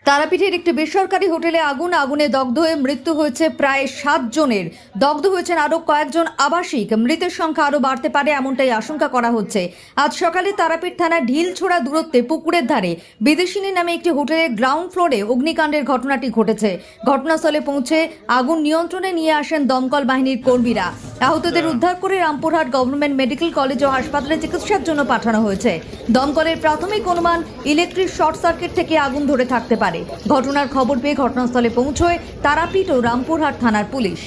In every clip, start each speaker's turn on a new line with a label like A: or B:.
A: তারাপীঠের একটি বেসরকারি হোটেলে আগুনে দগ্ধ হয়ে মৃত্যু হয়েছে প্রায় 7 জনের। দগ্ধ হয়েছেন আরও কয়েকজন আবাসিক। মৃতের সংখ্যা আরও বাড়তে পারে এমনটাই আশঙ্কা করা হচ্ছে। আজ সকালে তারাপীঠ থানার ঢিলছোড়া দূরত্বে পুকুরের ধারে বিদেশিনী নামে একটি হোটেলের গ্রাউন্ড ফ্লোরে অগ্নিকাণ্ডের ঘটনাটি ঘটেছে। ঘটনাস্থলে পৌঁছে আগুন নিয়ন্ত্রণে নিয়ে আসেন দমকল বাহিনীর কর্মীরা। আহতদের উদ্ধার করে রামপুরহাট গভর্নমেন্ট মেডিকেল কলেজ ও হাসপাতালে চিকিৎসার জন্য পাঠানো হয়েছে। দমকলের প্রাথমিক অনুমান ইলেকট্রিক শর্ট সার্কিট থেকে আগুন ধরে থাকতে পারে। ঘটনার খবর পেয়ে ঘটনাস্থলে পৌঁছয় তারাপীঠ ও রামপুরহাট থানার পুলিশ।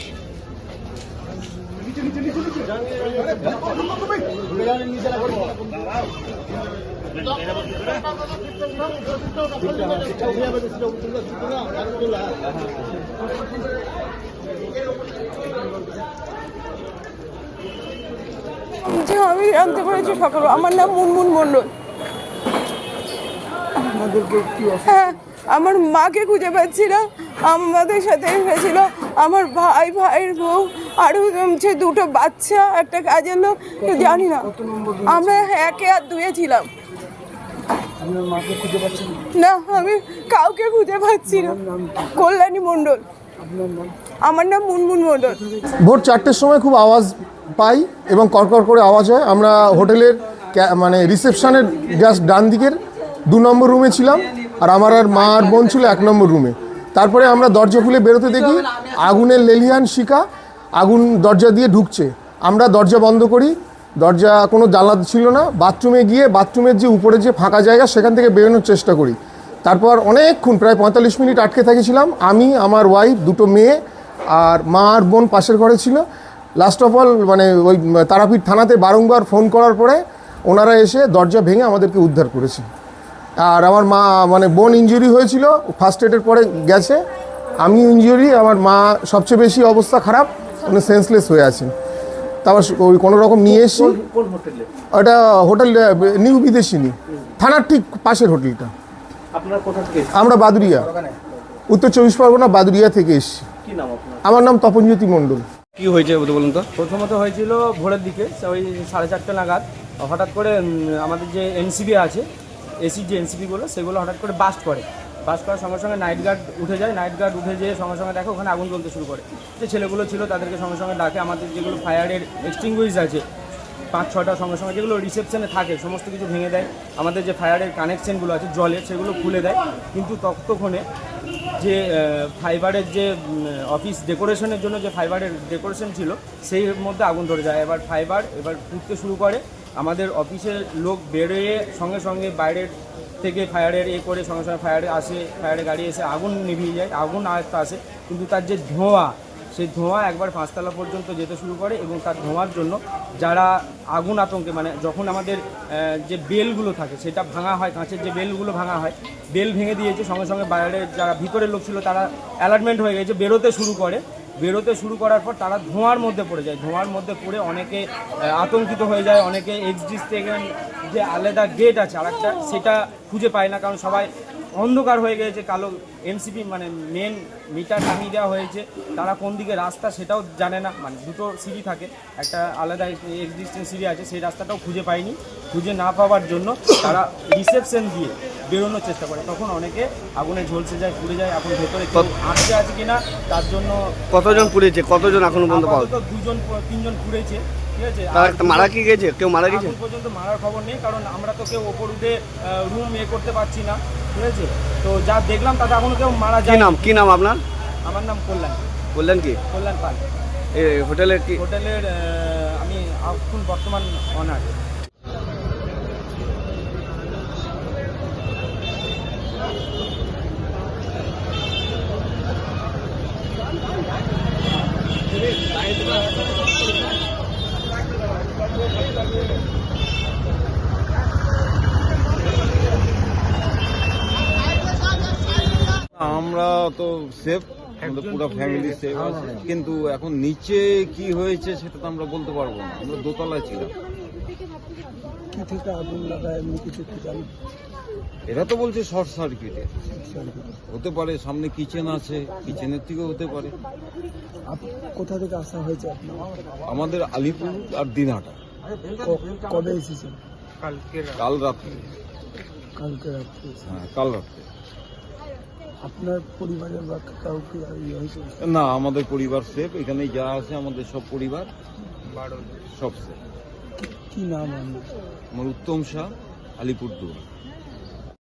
B: আমি জানতে পেরেছি সকালে। আমার নাম মুনমুন মণ্ডল। হ্যাঁ, আমার মাকে খুঁজে পাচ্ছি না। আমাদের সাথে এসেছিল আমার ভাইয়ের বউ, আরও দুটো বাচ্চা, একটা কাজের লোক, জানি না। আমরা 1 আর 2 ছিলাম। না, আমি কাউকে খুঁজে পাচ্ছি না। কল্যাণী মণ্ডল। আমার নাম মুনমুন মণ্ডল।
C: ভোর 4টের সময় খুব আওয়াজ পাই এবং কড়কড় করে আওয়াজ হয়। আমরা হোটেলের রিসেপশনের জাস্ট ডান দিকের 2 নম্বর রুমে ছিলাম, আর আমার আর মা আর বোন ছিল 1 নম্বর রুমে। তারপরে আমরা দরজা খুলে বেরোতে দেখি আগুনের লেলিহান শিখা আগুন দরজা দিয়ে ঢুকছে। আমরা দরজা বন্ধ করি, দরজা কোনো জানলা ছিল না। বাথরুমে গিয়ে বাথরুমের যে উপরে যে ফাঁকা জায়গা সেখান থেকে বেরোনোর চেষ্টা করি। তারপর অনেকক্ষণ প্রায় 45 মিনিট আটকে থেকেছিলাম। আমি, আমার ওয়াইফ, 2টো মেয়ে আর মা আর বোন পাশের ঘরে ছিল। লাস্ট অফ অল ওই তারাপীঠ থানাতে বারংবার ফোন করার পরে ওনারা এসে দরজা ভেঙে আমাদেরকে উদ্ধার করেছে। আর আমার মা বোন ইনজুরি হয়েছিল, ফার্স্ট এডের পরে গেছে। আমি ইনজুরি, আমার মা সবচেয়ে বেশি অবস্থা খারাপ, সেন্সলেস হয়ে আছেন। তারপর ওই কোনো রকম নিয়ে এসেছি। ওটা হোটেল নিউ বিদেশিনী, থানার ঠিক পাশের হোটেলটা। আমরা বাদুরিয়া, উত্তর 24 পরগনা বাদুরিয়া থেকে এসেছি। আমার নাম তপনজ্যোতি মণ্ডল।
D: কি হয়েছে বলুন তো?
E: প্রথমত হয়েছিল ভোরের দিকে, ওই 4:30 নাগাদ হঠাৎ করে আমাদের যে এনসিবি আছে, এসির যে এনসিবিগুলো, সেগুলো হঠাৎ করে বাস্ট করার সঙ্গে সঙ্গে নাইট গার্ড উঠে যায়। নাইট গার্ড উঠে যেয়ে সঙ্গে সঙ্গে দেখে ওখানে আগুন জ্বলতে শুরু করে। যে ছেলেগুলো ছিল তাদেরকে সঙ্গে সঙ্গে ডাকে। আমাদের যেগুলো ফায়ারের এক্সটিংগুইশ আছে 5-6টা সঙ্গে সঙ্গে যেগুলো রিসেপশনে থাকে সমস্ত কিছু ভেঙে দেয়। আমাদের যে ফায়ারের কানেকশনগুলো আছে জলের, সেগুলো খুলে দেয়। কিন্তু ততক্ষণে যে ফাইবারের যে অফিস ডেকোরেশনের জন্য যে ফাইবারের ডেকোরেশন ছিল সেই মধ্যে আগুন ধরে যায়। ফাইবার পুড়তে শুরু করে। আমাদের অফিসের লোক বেরোয়ে সঙ্গে সঙ্গে বাইরের থেকে ফায়ারের করে সঙ্গে সঙ্গে ফায়ারের গাড়ি এসে আগুন নিভিয়ে যায়। আগুন আরেকটা আসে, কিন্তু তার যে ধোঁয়া, সেই ধোঁয়া একবার 5তলা পর্যন্ত যেতে শুরু করে। এবং তার ধোঁয়ার জন্য যারা আগুন আতঙ্কে, যখন আমাদের যে বেলগুলো থাকে সেটা ভাঙা হয়, কাঁচের যে বেলগুলো ভাঙা হয়, বেল ভেঙে দিয়েছে। সঙ্গে সঙ্গে বাইরের যারা ভিতরের লোক ছিল তারা অ্যালার্টমেন্ট হয়ে গেছে, বেরোতে শুরু করার পর তারা ধোঁয়ার মধ্যে পড়ে যায়। ধোঁয়ার মধ্যে পড়ে অনেকে আতঙ্কিত হয়ে যায়। অনেকে এক্সিট থেকে যে আলাদা গেট আছে আরেকটা, সেটা খুঁজে পায় না, কারণ সবাই অন্ধকার হয়ে গেছে। কালো এমসিপি মেন মিটার টাঙিয়ে দেওয়া হয়েছে, তারা কোন দিকে রাস্তা সেটাও জানে না। 2টো সিঁড়ি থাকে, একটা আলাদা এক্সিস্টেন্স সিঁড়ি আছে, সেই রাস্তাটাও খুঁজে পায়নি। খুঁজে না পাওয়ার জন্য তারা রিসেপশন দিয়ে বেরোনোর চেষ্টা করে। তখন অনেকে আগুনে ঝলসে যায়, পুড়ে যায়। এখন ভেতরে আটকে আছে কিনা তার জন্য।
D: কতজন পুড়েছে, কতজন এখনো পর্যন্ত পাওয়া যায়?
E: 2-3জন পুড়েছে, ঠিক আছে।
D: মারা কি গেছে? কেউ মারা গেছে?
E: এখন পর্যন্ত মারার খবর নেই, কারণ আমরা তো কেউ ওপর উঠে রুম করতে পারছি না, ঠিক আছে। তো যা দেখলাম তাতে এখনো কেউ মারা যায়।
D: কি নাম আপনার?
E: আমার নাম কল্যাণ
D: পাল। এই হোটেলের
E: আমি এখন বর্তমান অনার।
F: আমরা তো সেফ, আমাদের পুরো ফ্যামিলি সেফ আছে, কিন্তু এখন নিচে কি হয়েছে সেটা তো আমরা বলতে পারবো না। আমরা দোতলায় ছিলাম।
B: কি থেকে আগুন লাগায় এমনি কিছু কি জানি?
F: এরা তো বলছে শর্ট সার্কিটে হতে পারে, সামনে কিচেন আছে, কিচেনের থেকেও হতে পারে।
B: কোথা থেকে আসা হয়েছে আপনার?
F: আমাদের আলিপুর আর দিনহাটা।
B: কবে এসেছেন?
F: কাল রাত্রে।
B: কালকে রাত্রে?
F: হ্যাঁ, কাল রাত্রে।
G: আপনার পরিবারের বা কাউকে ইয়ে হয়েছে?
F: না, আমাদের পরিবার সেফ, এখানে যা আছে আমাদের সব পরিবার সব সেফ।
G: কি নাম আপনার?
F: আমার উত্তম শাহ, আলিপুরদুয়ার।